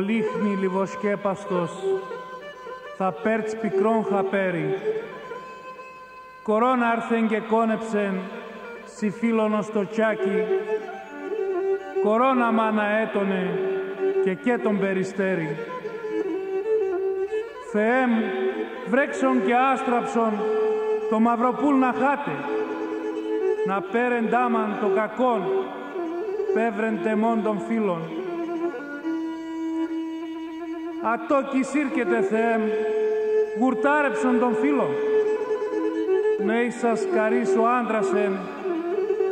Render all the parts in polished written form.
λίχνη λιβοσκέπαστος, θα πέρτς πικρόν χαπέρι. Κορώνα άρθεν και κόνεψεν, σι φίλωνο στο τσάκι, κορώνα μάνα έτονε και τον περιστέρι. Θεέ μου, βρέξον και άστραψον, το μαυροπούλ να χάτε, να πέρεν τάμαν το κακόν, πέβρεν τεμόν των φίλων. Ατόκι σύρκεται, Θεέ μου, γουρτάρεψον των φίλων. Ναι σας καρύς ο άντρας εν,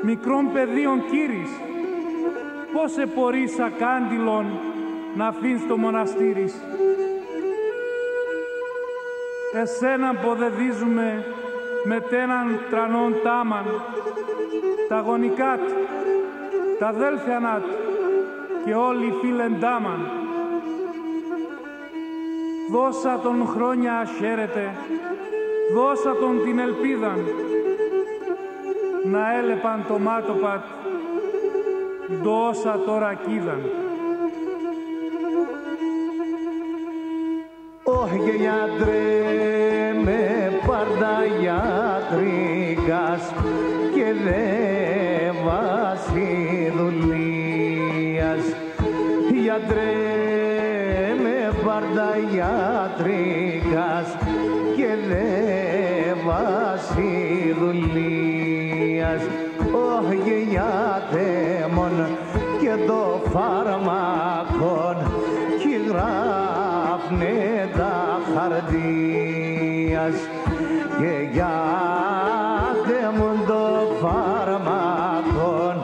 μικρόν παιδίον κύρις, πώς επορείς ακάντιλον να αφήνεις το μοναστήρις. Εσέναν ποδεδίζουμε με τέναν τρανόν τάμαν, τα γονικάτ, τα αδέλφιανάτ και όλοι οι φίλεν τάμαν. Δώσα τον χρόνια αχαίρετε, δώσα τον την ελπίδαν, να έλεπαν το μάτωπατ, δώσα τώρα κίδαν. Όχι γιατρέ με πάρτα γιατρικάς και δε βάσει δουλείας. Γιατρέ με πάρτα γιατρικάς και δε βάσει δουλείας. Όχι γιατρέ μόνο και το φάρμακον κι γράφνε τα χαρτίας και γιατί μου το φάρμακον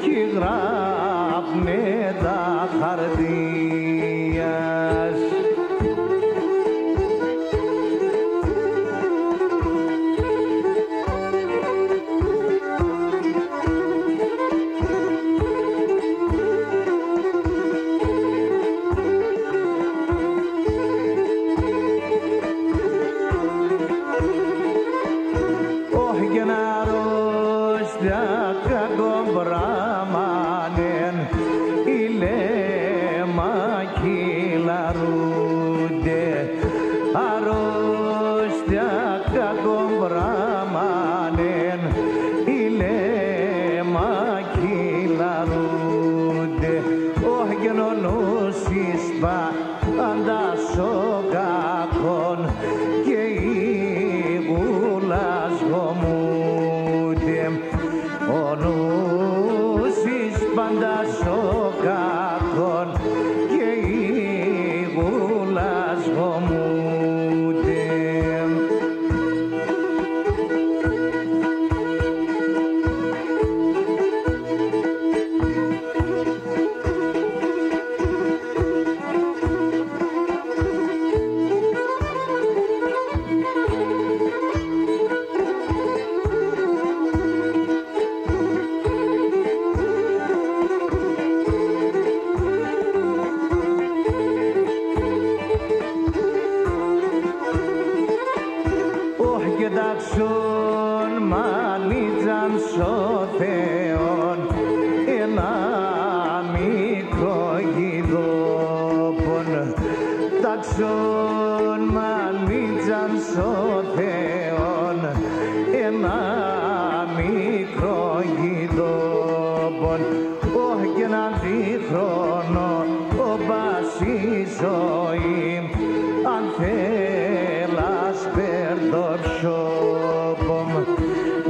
κι γράφνε τα χαρτίας.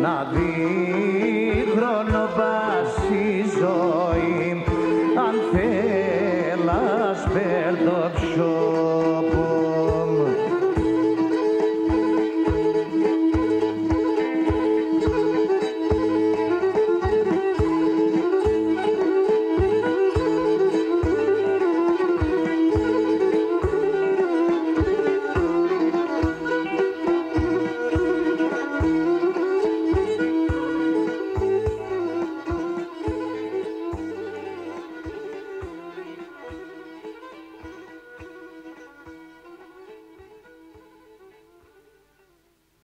Να δει